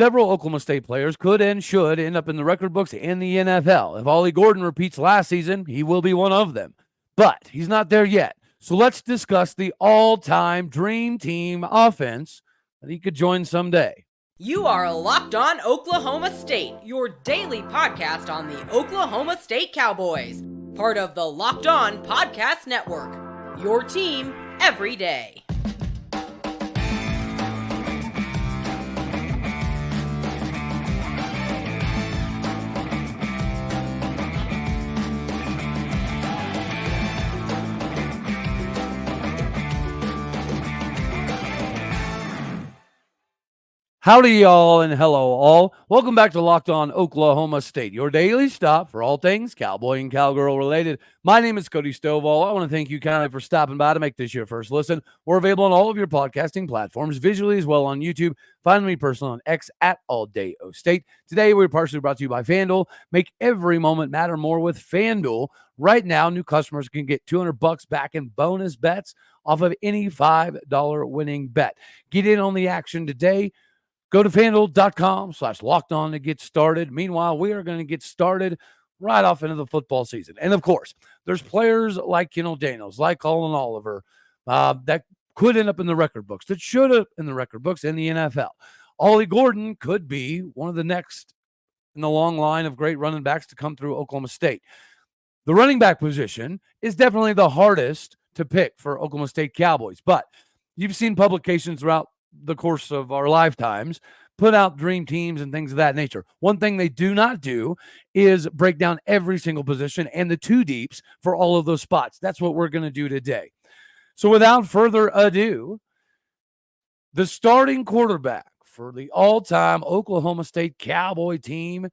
Several Oklahoma State players could and should end up in the record books in the NFL. If Ollie Gordon repeats last season, he will be one of them. But he's not there yet. So let's discuss the all-time Dream Team offense that he could join someday. You are Locked On Oklahoma State, your daily podcast on the Oklahoma State Cowboys. Part of the Locked On Podcast Network, your team every day. Howdy, y'all, and hello, all. Welcome back to Locked On Oklahoma State, your daily stop for all things cowboy and cowgirl related. My name is Cody Stovall. I want to thank you kindly for stopping by to make this your first listen. We're available on all of your podcasting platforms, visually as well on YouTube. Find me personally on X at AllDayOState. Today, we're partially brought to you by FanDuel. Make every moment matter more with FanDuel. Right now, new customers can get $200 back in bonus bets off of any $5 winning bet. Get in on the action today. Go to FanDuel.com/lockedon to get started. Meanwhile, we are going to get started right off into the football season. And, of course, there's players like Daniels, like Colin Oliver, that could end up in the record books, that should have in the record books in the NFL. Ollie Gordon could be one of the next in the long line of great running backs to come through Oklahoma State. The running back position is definitely the hardest to pick for Oklahoma State Cowboys. But you've seen publications throughout the course of our lifetimes put out dream teams and things of that nature. One thing they do not do is break down every single position and the two deeps for all of those spots. That's what we're going to do today. So without further ado, the starting quarterback for the all-time Oklahoma State Cowboy team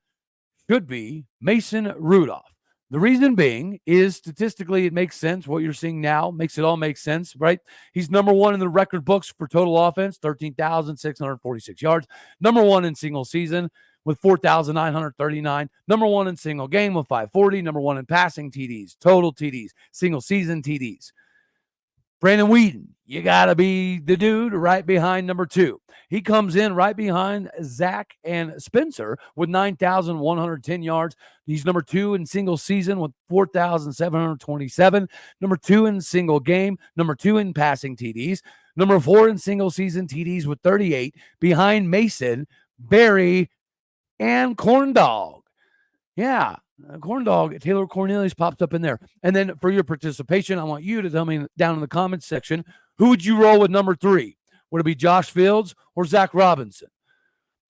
should be Mason Rudolph. The reason being is statistically it makes sense. What you're seeing now makes it all make sense, right? He's number one in the record books for total offense, 13,646 yards. Number one in single season with 4,939. Number one in single game with 540. Number one in passing TDs, total TDs, single season TDs. Brandon Whedon, you got to be the dude right behind number two. He comes in right behind Zach and Spencer with 9,110 yards. He's number two in single season with 4,727. Number two in single game. Number two in passing TDs. Number four in single season TDs with 38. Behind Mason, Barry, and Corn Dog. Yeah. Corn Dog, Taylor Cornelius pops up in there. And then for your participation, I want you to tell me down in the comments section, who would you roll with number three? Would it be Josh Fields or Zach Robinson?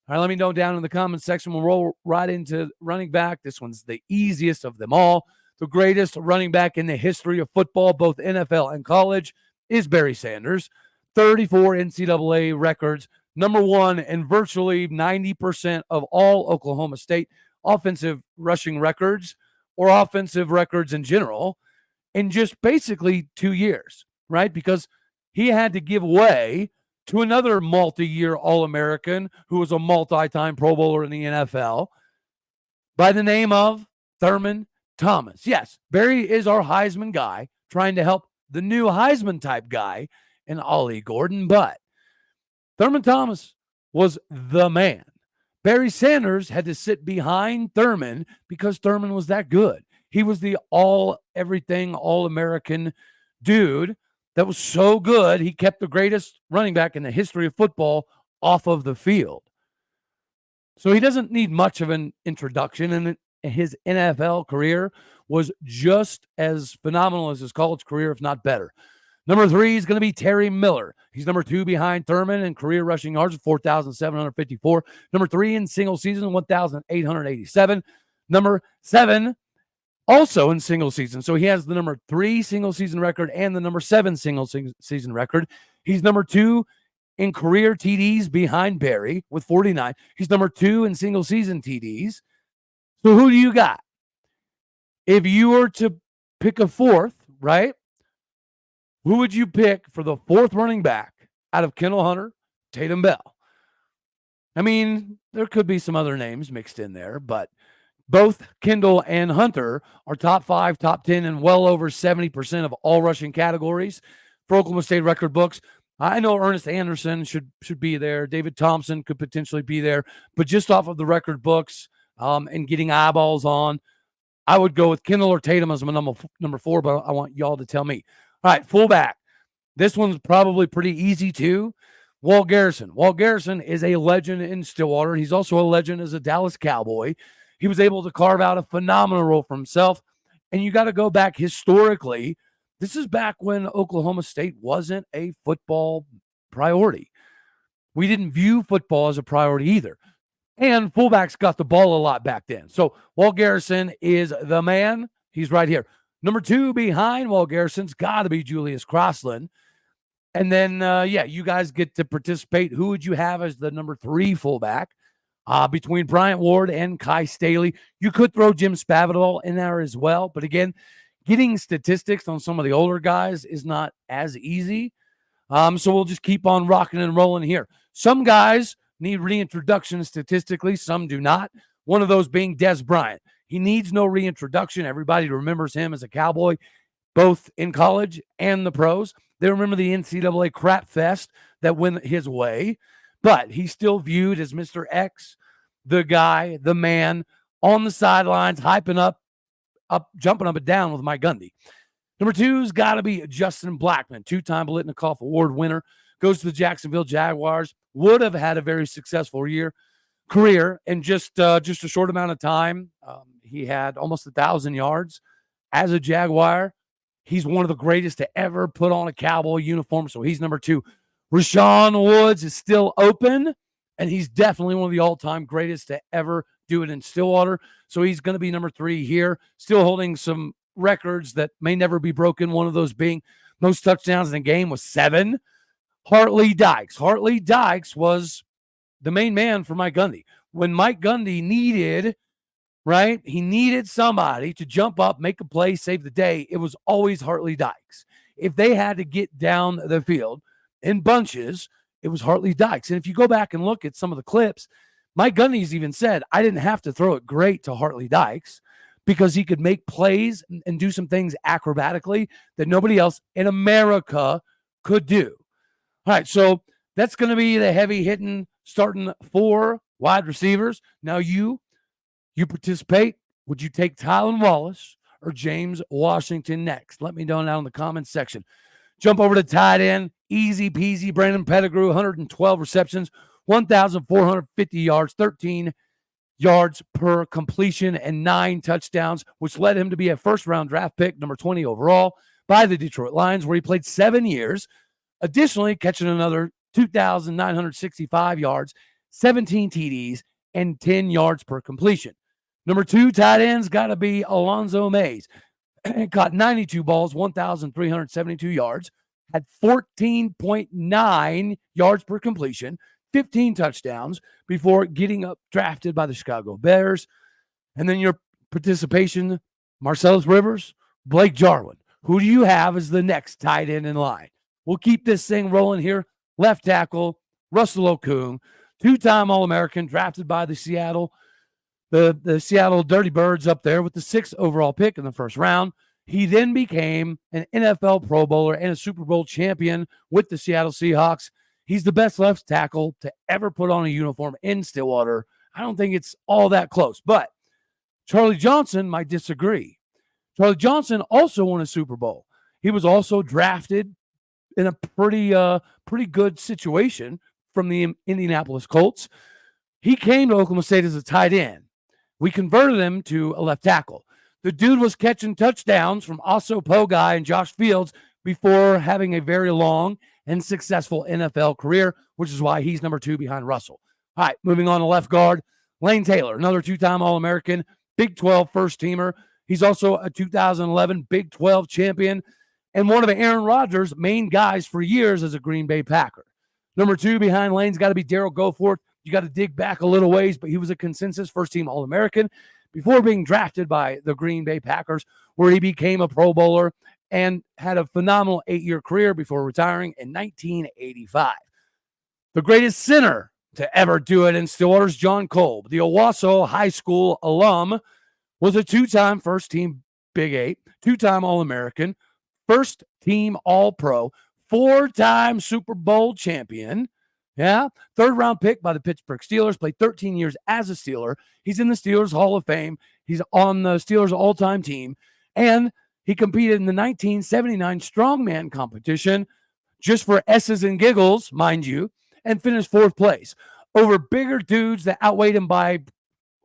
All right, let me know down in the comments section. We'll roll right into running back. This one's the easiest of them all. The greatest running back in the history of football, both NFL and college, is Barry Sanders. 34 NCAA records. Number one in virtually 90% of all Oklahoma State offensive rushing records or offensive records in general in just basically 2 years, right? Because he had to give way to another multi-year All-American who was a multi-time Pro Bowler in the NFL by the name of Thurman Thomas. Yes, Barry is our Heisman guy trying to help the new Heisman type guy in Ollie Gordon, but Thurman Thomas was the man. Barry Sanders had to sit behind Thurman because Thurman was that good. He was the all-everything, all-American dude that was so good, he kept the greatest running back in the history of football off of the field. So he doesn't need much of an introduction, and his NFL career was just as phenomenal as his college career, if not better. Number three is going to be Terry Miller. He's number two behind Thurman in career rushing yards of 4,754. Number three in single season, 1,887. Number seven, also in single season. So he has the number three single season record and the number seven single season record. He's number two in career TDs behind Barry with 49. He's number two in single season TDs. So who do you got? If you were to pick a fourth, right? Who would you pick for the fourth running back out of Kendall Hunter, Tatum Bell? I mean, there could be some other names mixed in there, but both Kendall and Hunter are top 5, top 10, and well over 70% of all rushing categories for Oklahoma State record books. I know Ernest Anderson should be there. David Thompson could potentially be there. But just off of the record books and getting eyeballs on, I would go with Kendall or Tatum as my number 4, but I want y'all to tell me. All right, fullback. This one's probably pretty easy too. Walt Garrison. Walt Garrison is a legend in Stillwater. He's also a legend as a Dallas Cowboy. He was able to carve out a phenomenal role for himself. And you got to go back historically. This is back when Oklahoma State wasn't a football priority. We didn't view football as a priority either. And fullbacks got the ball a lot back then. So Walt Garrison is the man. He's right here. Number 2 behind Walt Garrison's got to be Julius Crossland. And then, you guys get to participate. Who would you have as the number 3 fullback? Between Bryant Ward and Kai Staley. You could throw Jim Spavital in there as well. But again, getting statistics on some of the older guys is not as easy. So we'll just keep on rocking and rolling here. Some guys need reintroduction statistically. Some do not. One of those being Dez Bryant. He needs no reintroduction. Everybody remembers him as a Cowboy, both in college and the pros. They remember the NCAA crap fest that went his way, but he's still viewed as Mr. X, the guy, the man on the sidelines, hyping up, jumping up and down with Mike Gundy. Number 2's got to be Justin Blackman, 2-time Biletnikoff Award winner, goes to the Jacksonville Jaguars, would have had a very successful career in just a short amount of time. He had almost 1,000 yards as a Jaguar. He's one of the greatest to ever put on a Cowboy uniform, so he's number 2. Rashawn Woods is still open, and he's definitely one of the all-time greatest to ever do it in Stillwater, so he's going to be number 3 here, still holding some records that may never be broken, one of those being most touchdowns in a game with 7. Hartley Dykes. Hartley Dykes was the main man for Mike Gundy. When Mike Gundy needed somebody to jump up, make a play, save the day, it was always Hartley Dykes. If they had to get down the field in bunches, it was Hartley Dykes. And if you go back and look at some of the clips, Mike Gundy's even said, I didn't have to throw it great to Hartley Dykes because he could make plays and do some things acrobatically that nobody else in America could do. All right, so that's going to be the heavy hitting starting 4 wide receivers. Now you participate. Would you take Tylan Wallace or James Washington next? Let me know down in the comments section. Jump over to tight end. Easy peasy. Brandon Pettigrew, 112 receptions, 1,450 yards, 13 yards per completion, and 9 touchdowns, which led him to be a first-round draft pick, number 20 overall, by the Detroit Lions, where he played 7 years. Additionally, catching another 2,965 yards, 17 TDs, and 10 yards per completion. Number 2 tight end's got to be Alonzo Mays. Caught 92 balls, 1,372 yards, had 14.9 yards per completion, 15 touchdowns before getting up drafted by the Chicago Bears. And then your participation, Marcellus Rivers, Blake Jarwin. Who do you have as the next tight end in line? We'll keep this thing rolling here. Left tackle, Russell Okung, 2-time All-American, drafted by the Seattle Dirty Birds up there with the 6th overall pick in the first round. He then became an NFL Pro Bowler and a Super Bowl champion with the Seattle Seahawks. He's the best left tackle to ever put on a uniform in Stillwater. I don't think it's all that close, but Charlie Johnson might disagree. Charlie Johnson also won a Super Bowl. He was also drafted in a pretty good situation from the Indianapolis Colts. He came to Oklahoma State as a tight end. We converted him to a left tackle. The dude was catching touchdowns from Oso Pogai and Josh Fields before having a very long and successful NFL career, which is why he's number 2 behind Russell. All right, moving on to left guard, Lane Taylor, another 2-time All-American, Big 12 first-teamer. He's also a 2011 Big 12 champion and one of Aaron Rodgers' main guys for years as a Green Bay Packer. Number 2 behind Lane's got to be Darryl Goforth. You got to dig back a little ways, but he was a consensus first-team All-American before being drafted by the Green Bay Packers, where he became a Pro Bowler and had a phenomenal 8-year career before retiring in 1985. The greatest center to ever do it in Stillwater's John Kolb, the Owasso High School alum, was a 2-time first-team Big 8, 2-time All-American, first-team All-Pro, 4-time Super Bowl champion. Yeah. 3rd-round pick by the Pittsburgh Steelers. Played 13 years as a Steeler. He's in the Steelers Hall of Fame. He's on the Steelers all-time team. And he competed in the 1979 strongman competition just for S's and giggles, mind you, and finished 4th place over bigger dudes that outweighed him by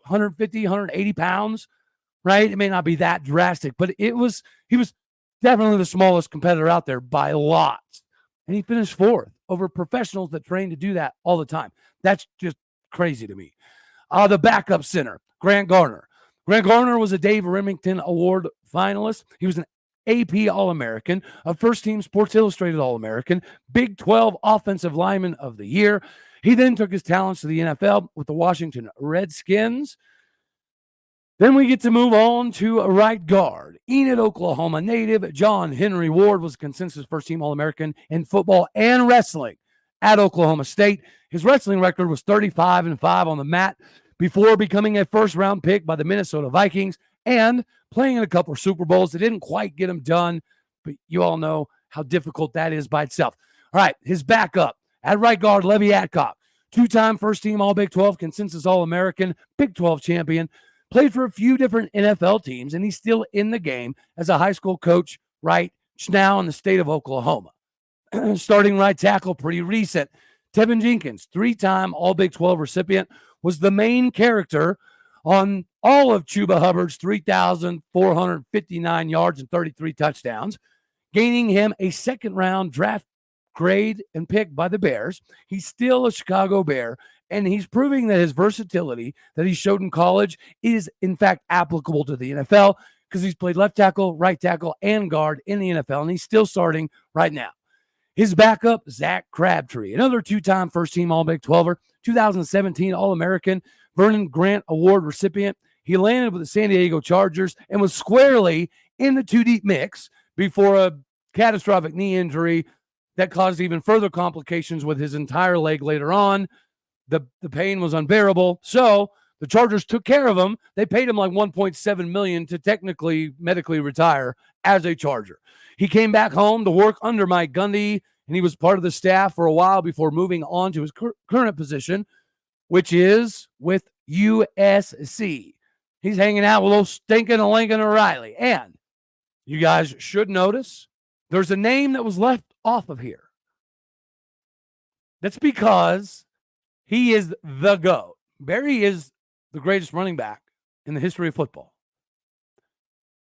150, 180 pounds, right? It may not be that drastic, but he was definitely the smallest competitor out there by lots. And he finished 4th over professionals that train to do that all the time. That's just crazy to me. The backup center, Grant Garner. Grant Garner was a Dave Remington Award finalist. He was an AP All-American, a first-team Sports Illustrated All-American, Big 12 Offensive Lineman of the Year. He then took his talents to the NFL with the Washington Redskins. Then we get to move on to a right guard. Enid, Oklahoma native John Henry Ward was a consensus first-team All-American in football and wrestling at Oklahoma State. His wrestling record was 35-5 on the mat before becoming a first-round pick by the Minnesota Vikings and playing in a couple of Super Bowls. They didn't quite get him done, but you all know how difficult that is by itself. All right, his backup at right guard, Levy Adcock, 2-time first-team All-Big 12, consensus All-American, Big 12 champion, played for a few different NFL teams, and he's still in the game as a high school coach right now in the state of Oklahoma. Starting right tackle, pretty recent. Tevin Jenkins, 3-time All-Big 12 recipient, was the main character on all of Chuba Hubbard's 3,459 yards and 33 touchdowns, gaining him a 2nd-round draft grade and pick by the Bears. He's still a Chicago Bear, and he's proving that his versatility that he showed in college is, in fact, applicable to the NFL because he's played left tackle, right tackle, and guard in the NFL, and he's still starting right now. His backup, Zach Crabtree, another 2-time first-team All-Big 12er, 2017 All-American, Vernon Grant Award recipient. He landed with the San Diego Chargers and was squarely in the 2-deep mix before a catastrophic knee injury that caused even further complications with his entire leg later on. The pain was unbearable. So the Chargers took care of him. They paid him like $1.7 million to technically medically retire as a Charger. He came back home to work under Mike Gundy, and he was part of the staff for a while before moving on to his current position, which is with USC. He's hanging out with old stinking Lincoln O'Reilly. And you guys should notice there's a name that was left off of here. That's because he is the GOAT. Barry is the greatest running back in the history of football.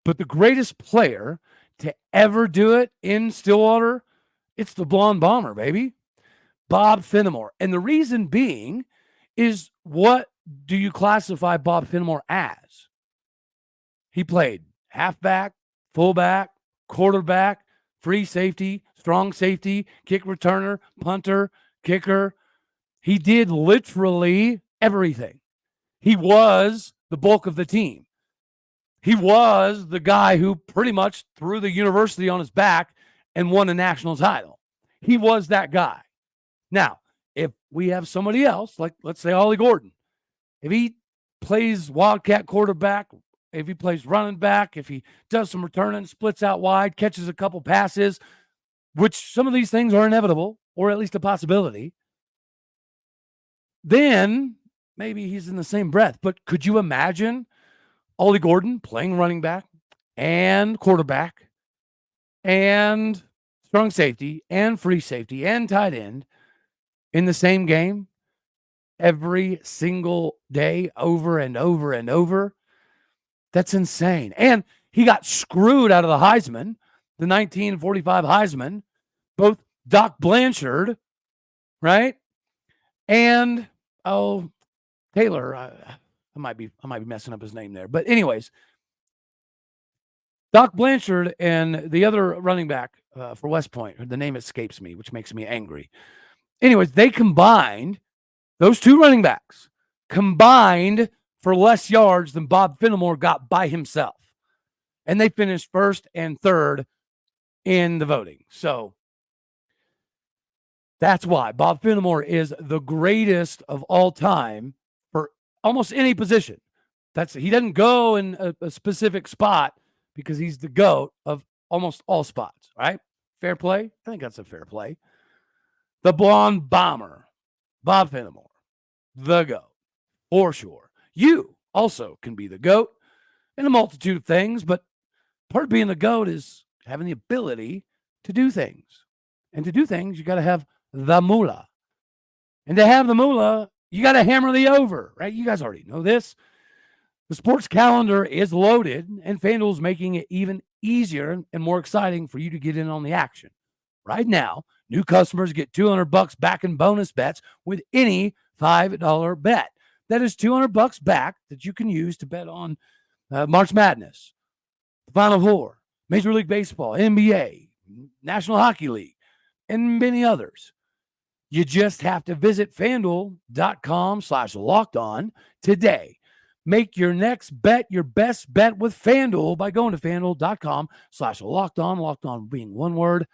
But the greatest player to ever do it in Stillwater, it's the blonde bomber, baby. Bob Fenimore. And the reason being is, what do you classify Bob Fenimore as? He played halfback, fullback, quarterback, free safety, strong safety, kick returner, punter, kicker. He did literally everything. He was the bulk of the team. He was the guy who pretty much threw the university on his back and won a national title. He was that guy. Now, if we have somebody else, like let's say Ollie Gordon, if he plays wildcat quarterback, if he plays running back, if he does some returning, splits out wide, catches a couple passes, which some of these things are inevitable, or at least a possibility, then maybe he's in the same breath. But could you imagine Ollie Gordon playing running back and quarterback and strong safety and free safety and tight end in the same game every single day over and over and over? That's insane. And he got screwed out of the Heisman, the 1945 Heisman, both Doc Blanchard, right? And, Taylor, I might be messing up his name there. But anyways, Doc Blanchard and the other running back for West Point, the name escapes me, which makes me angry. Anyways, they combined, those two running backs combined for less yards than Bob Fenimore got by himself. And they finished first and third in the voting. So that's why Bob Fenimore is the greatest of all time for almost any position. He doesn't go in a specific spot because he's the GOAT of almost all spots, right? Fair play? I think that's a fair play. The blonde bomber, Bob Fenimore, the GOAT, for sure. You also can be the GOAT in a multitude of things, but part of being the GOAT is having the ability to do things. And to do things, you got to have the moolah. And to have the moolah, you got to hammer the over, right? You guys already know this. The sports calendar is loaded, and FanDuel is making it even easier and more exciting for you to get in on the action. Right now, new customers get $200 back in bonus bets with any $5 bet. That is $200 back that you can use to bet on March Madness, the Final Four, Major League Baseball, NBA, National Hockey League, and many others. You just have to visit FanDuel.com/lockedon today. Make your next bet your best bet with FanDuel by going to FanDuel.com/lockedon, locked on being one word.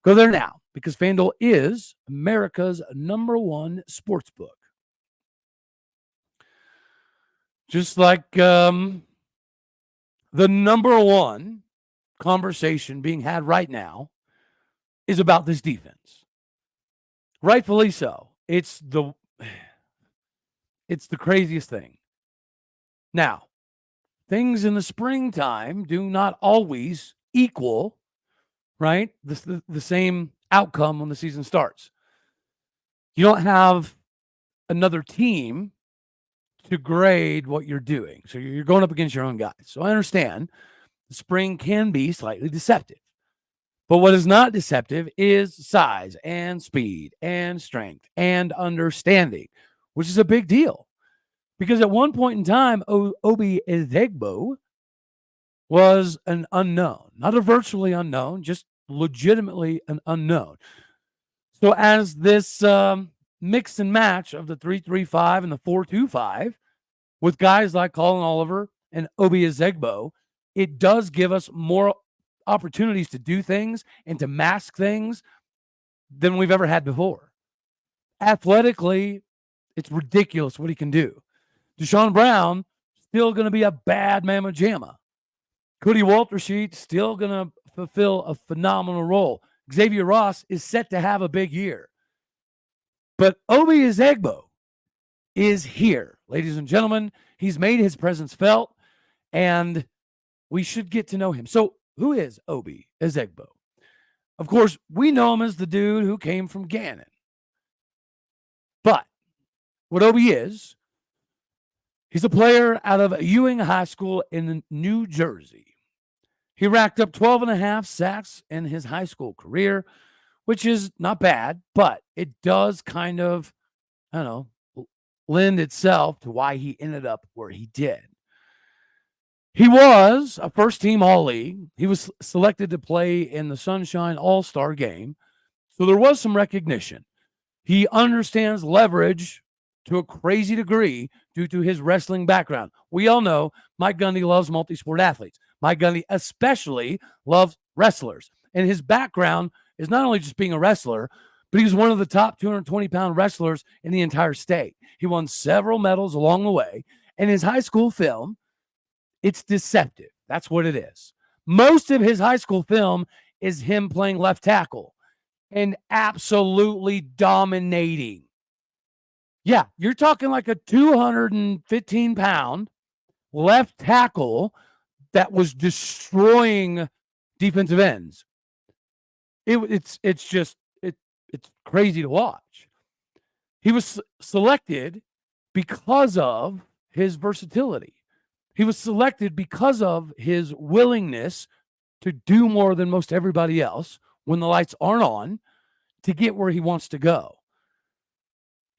Go there now because FanDuel is America's #1 sportsbook. Just like the #1 conversation being had right now is about this defense. Rightfully so. It's the craziest thing. Now, things in the springtime do not always equal, right, the same outcome when the season starts. You don't have another team to grade what you're doing. So you're going up against your own guys. So I understand the spring can be slightly deceptive. But what is not deceptive is size and speed and strength and understanding, which is a big deal. Because at one point in time, Obi Ezeigbo was an unknown, not a virtually unknown, just legitimately an unknown. So as this mix and match of the 3-3-5 and the 4-2-5 with guys like Colin Oliver and Obi Ezeigbo, it does give us more opportunities to do things and to mask things than we've ever had before. Athletically, it's ridiculous what he can do. Deshaun Brown, still going to be a bad mamma jamma. Cody Waltersheet, still going to fulfill a phenomenal role. Xavier Ross is set to have a big year. But Obi Ezeigbo is here, ladies and gentlemen. He's made his presence felt, and we should get to know him. So who is Obi Ezeigbo? Of course, we know him as the dude who came from Gannon. But what Obi is, he's a player out of Ewing High School in New Jersey. He racked up 12.5 sacks in his high school career, which is not bad, but it does kind of, lend itself to why he ended up where he did. He was a first-team All-League. He was selected to play in the Sunshine All-Star game, so there was some recognition. He understands leverage to a crazy degree due to his wrestling background. We all know Mike Gundy loves multi-sport athletes. Mike Gundy especially loves wrestlers. And his background is not only just being a wrestler, but he was one of the top 220-pound wrestlers in the entire state. He won several medals along the way. And his high school film, it's deceptive. That's what it is. Most of his high school film is him playing left tackle and absolutely dominating. Yeah, you're talking like a 215-pound left tackle that was destroying defensive ends. It's crazy to watch. He was selected because of his versatility. He was selected because of his willingness to do more than most everybody else when the lights aren't on to get where he wants to go.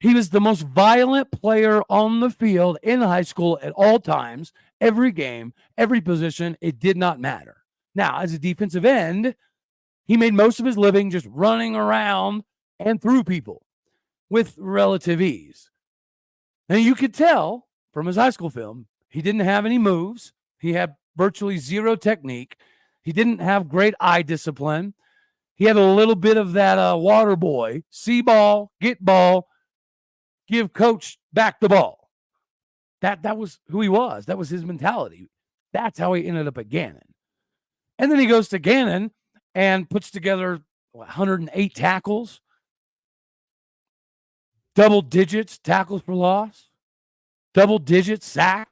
He was the most violent player on the field in high school at all times, every game, every position. It did not matter. Now, as a defensive end, he made most of his living just running around and through people with relative ease. And you could tell from his high school film, he didn't have any moves. He had virtually zero technique. He didn't have great eye discipline. He had a little bit of that water boy, see ball, get ball, give coach back the ball. That was who he was. That was his mentality. That's how he ended up at Gannon. And then he goes to Gannon, and puts together 108 tackles, double digits tackles for loss, double digits sack,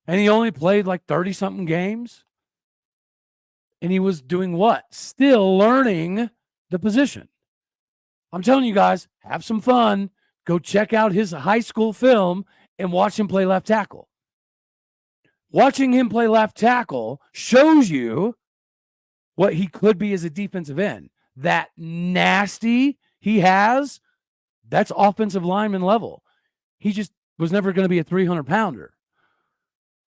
and he only played like 30-something games. And he was doing what? Still learning the position. I'm telling you guys, have some fun. Go check out his high school film and watch him play left tackle. Watching him play left tackle shows you what he could be as a defensive end. That nasty he has, that's offensive lineman level. He just was never going to be a 300-pounder.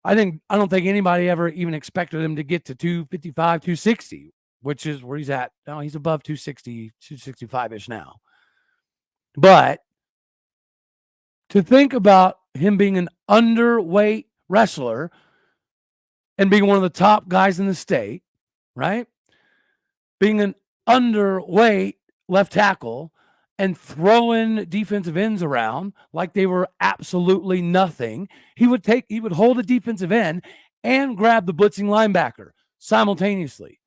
I don't think anybody ever even expected him to get to 255, 260, which is where he's at. No, he's above 260, 265-ish now. But to think about him being an underweight wrestler and being one of the top guys in the state, right? Being an underweight left tackle and throwing defensive ends around like they were absolutely nothing. He would hold a defensive end and grab the blitzing linebacker simultaneously.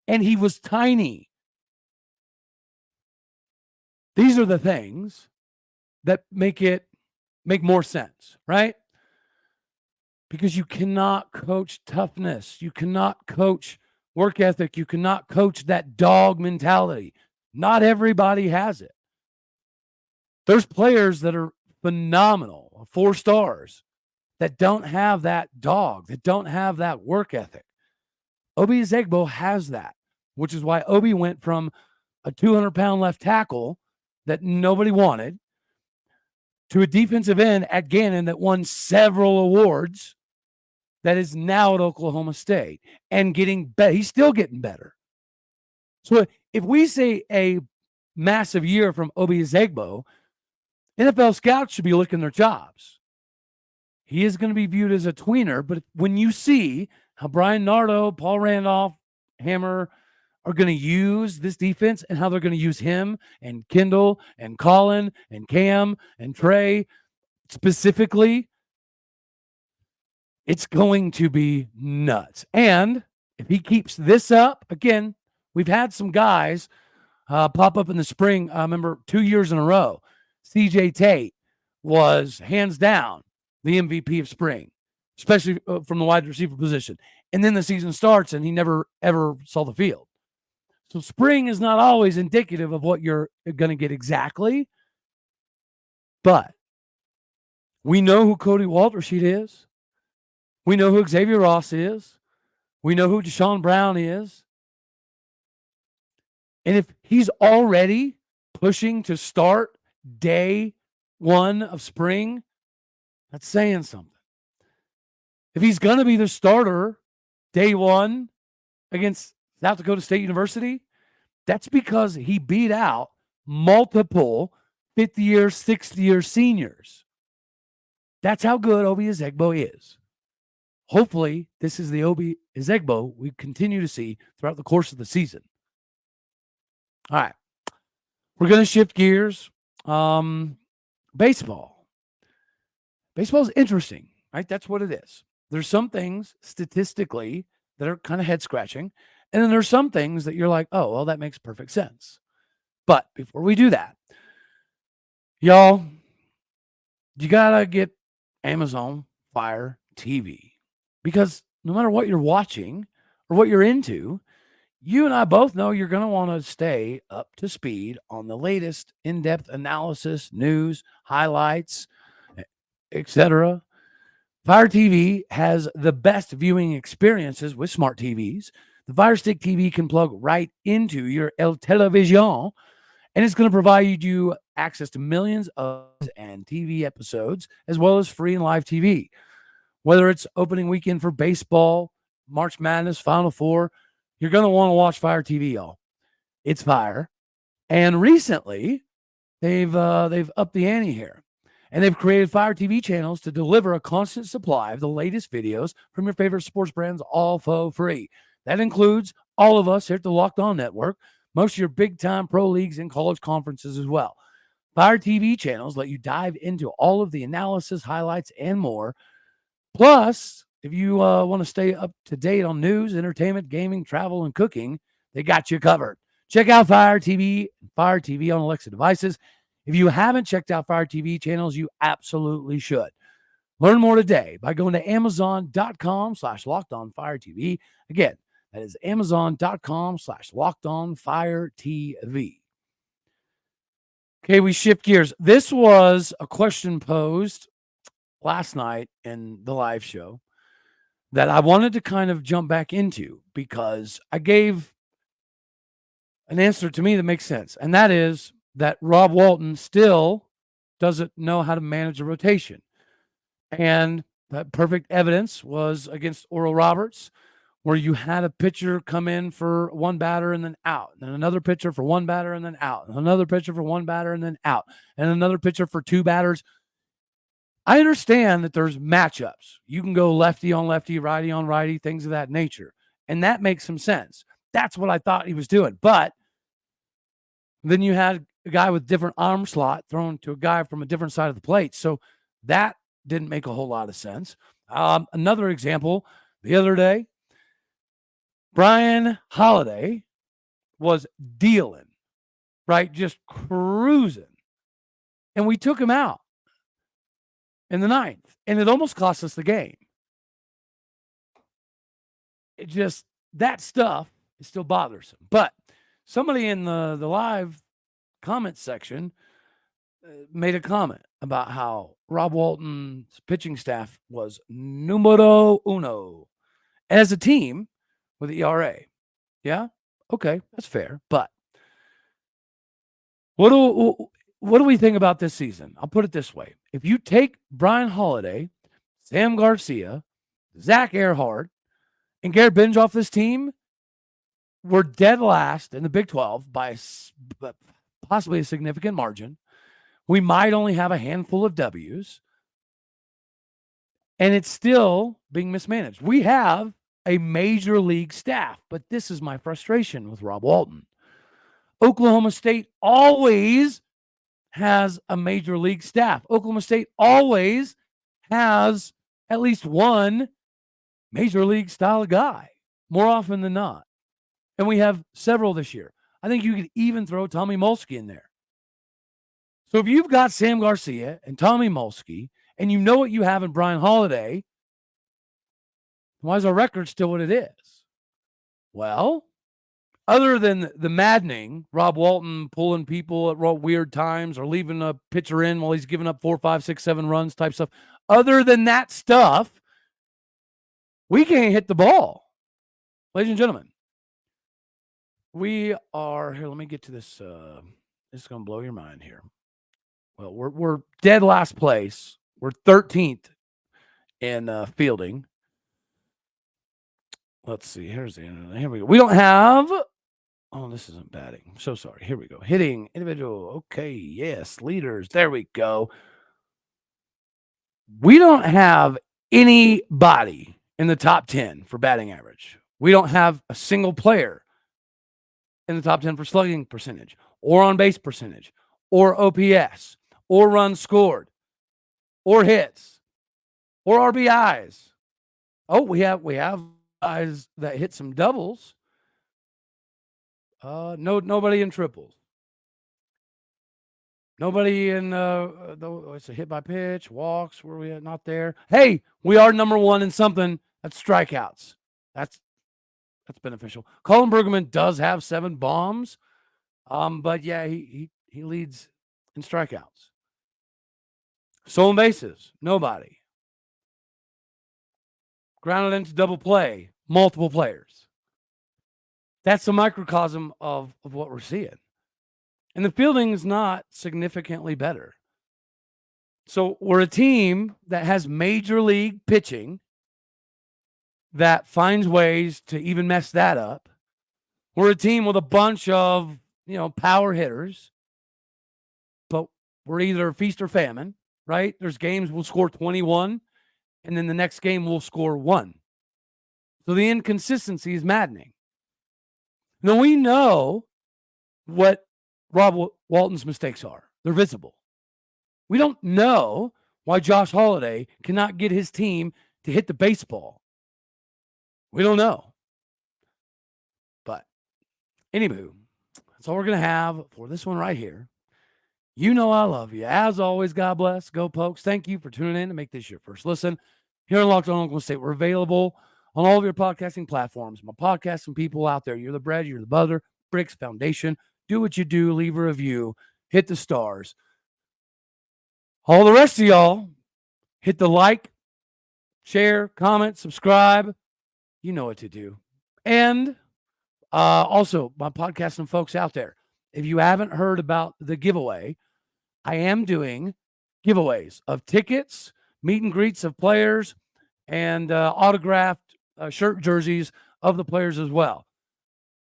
And he was tiny. These are the things that make more sense, right? Because you cannot coach toughness. You cannot coach work ethic. You cannot coach that dog mentality. Not everybody has it. There's players that are phenomenal, 4 stars, that don't have that dog, that don't have that work ethic. Obi Ezeigbo has that, which is why Obi went from a 200-pound left tackle that nobody wanted to a defensive end at Gannon that won several awards, that is now at Oklahoma State and getting better. He's still getting better. So if we say a massive year from Obi Ezeigbo, NFL scouts should be looking their chops. He is going to be viewed as a tweener, but when you see how Brian Nardo, Paul Randolph, Hammer are going to use this defense and how they're going to use him and Kendall and Colin and Cam and Trey specifically, it's going to be nuts. And if he keeps this up, again, we've had some guys pop up in the spring. I remember 2 years in a row. CJ Tate was hands down the MVP of spring, especially from the wide receiver position. And then the season starts and he never, ever saw the field. So spring is not always indicative of what you're going to get exactly. But we know who Cody Waltersheet is. We know who Xavier Ross is. We know who Deshaun Brown is. And if he's already pushing to start day 1 of spring, that's saying something. If he's going to be the starter day 1 against South Dakota State University, that's because he beat out multiple 5th-year, 6th-year seniors. That's how good Obi Ezeigbo is. Hopefully, this is the Obi Ezeigbo we continue to see throughout the course of the season. All right. We're going to shift gears. Baseball. Baseball is interesting, right? That's what it is. There's some things statistically that are kind of head scratching. And then there's some things that you're like, oh, well, that makes perfect sense. But before we do that, y'all, you got to get Amazon Fire TV, because no matter what you're watching or what you're into, you and I both know you're going to want to stay up to speed on the latest in-depth analysis, news, highlights, etc. Fire TV has the best viewing experiences with smart TVs. The Fire Stick TV can plug right into your El Television, and it's going to provide you access to millions of and TV episodes, as well as free and live TV. Whether it's opening weekend for baseball, March Madness, Final Four, you're going to want to watch Fire TV, y'all. It's fire. And recently, they've upped the ante here. And they've created Fire TV channels to deliver a constant supply of the latest videos from your favorite sports brands, all for free. That includes all of us here at the Locked On Network, most of your big-time pro leagues and college conferences as well. Fire TV channels let you dive into all of the analysis, highlights, and more. Plus, if you want to stay up to date on news, entertainment, gaming, travel, and cooking, They got you covered. Check out Fire TV on Alexa devices. If you haven't checked out Fire TV channels, you absolutely should. Learn more today by going to amazon.com/lockedonfiretv. Again, that is amazon.com/lockedonfiretv. Okay, we shift gears. This was a question posed last night in the live show that I wanted to kind of jump back into because I gave an answer to me that makes sense. And that is that Rob Walton still doesn't know how to manage a rotation. And that perfect evidence was against Oral Roberts, where you had a pitcher come in for one batter and then out, and another pitcher for one batter and then out, and another pitcher for one batter and then out, and another pitcher for two batters. I understand that there's matchups. You can go lefty on lefty, righty on righty, things of that nature. And that makes some sense. That's what I thought he was doing. But then you had a guy with different arm slot thrown to a guy from a different side of the plate. So that didn't make a whole lot of sense. Another example, the other day, Brian Holliday was dealing, right? Just cruising. And we took him out in the ninth, and it almost cost us the game. It just, that stuff is still bothersome. But somebody in the live comment section made a comment about how Rob Walton's pitching staff was numero uno as a team with the ERA. Yeah? Okay, that's fair. But what do we think about this season? I'll put it this way. If you take Brian Holliday, Sam Garcia, Zach Earhart, and Garrett Binge off this team, we're dead last in the Big 12 by possibly a significant margin. We might only have a handful of W's, and it's still being mismanaged. We have a major league staff, but this is my frustration with Rob Walton. Oklahoma State always has a major league staff. Oklahoma State always has at least one major league style guy, more often than not. And we have several this year. I think you could even throw Tommy Molsky in there. So if you've got Sam Garcia and Tommy Molsky, and you know what you have in Brian Holliday, why is our record still what it is? Well, other than the maddening, Rob Walton pulling people at weird times or leaving a pitcher in while he's giving up 4, 5, 6, 7 runs type stuff. Other than that stuff, we can't hit the ball. Ladies and gentlemen, we are here. Let me get to this. This is going to blow your mind here. Well, we're dead last place. We're 13th in fielding. Let's see. Here we go. We don't have. Oh, this isn't batting. I'm so sorry. Here we go. Hitting individual. Okay. Yes. Leaders. There we go. We don't have anybody in the top 10 for batting average. We don't have a single player in the top 10 for slugging percentage or on base percentage or OPS or runs scored or hits or RBIs. Oh, we have guys that hit some doubles. Nobody in triples. Nobody in it's a hit by pitch, walks. Where we at? Not there. Hey, we are number one in something. That's strikeouts. That's beneficial. Colin Bergman does have 7 bombs, but yeah, he leads in strikeouts. Stolen bases, nobody. Grounded into double play, multiple players. That's a microcosm of what we're seeing. And the fielding is not significantly better. So we're a team that has major league pitching that finds ways to even mess that up. We're a team with a bunch of, power hitters, but we're either feast or famine, right? There's games we'll score 21, and then the next game we'll score 1. So the inconsistency is maddening. Now we know what Rob Walton's mistakes are. They're visible. We don't know why Josh Holliday cannot get his team to hit the baseball. We don't know. But Anywho, that's all we're going to have for this one right here. You know I love you. As always, God bless. Go Pokes. Thank you for tuning in to make this your first listen. Here in Locked On Oklahoma State, we're available on all of your podcasting platforms. My podcasting people out there, you're the bread, you're the butter, Bricks Foundation. Do what you do. Leave a review. Hit the stars. All the rest of y'all, hit the like, share, comment, subscribe. You know what to do. And also, my podcasting folks out there, if you haven't heard about the giveaway, I am doing giveaways of tickets, meet and greets of players, and autographed shirt jerseys of the players as well.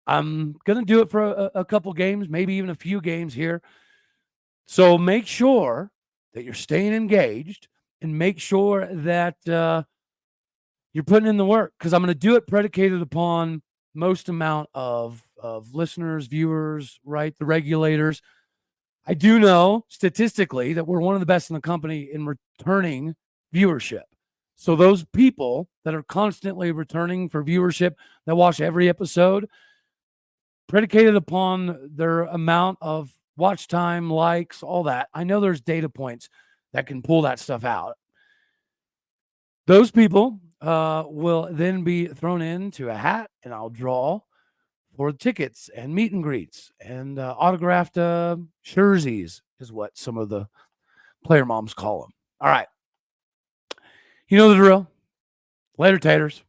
I'm going to do it for a couple games, maybe even a few games here. So make sure that you're staying engaged and make sure that you're putting in the work, because I'm going to do it predicated upon most amount of listeners, viewers, right? The regulators. I do know statistically that we're one of the best in the company in returning viewership. So those people that are constantly returning for viewership, that watch every episode, predicated upon their amount of watch time, likes, all that. I know there's data points that can pull that stuff out. Those people will then be thrown into a hat, and I'll draw for tickets and meet and greets and autographed jerseys is what some of the player moms call them. All right. You know the drill. Later, taters.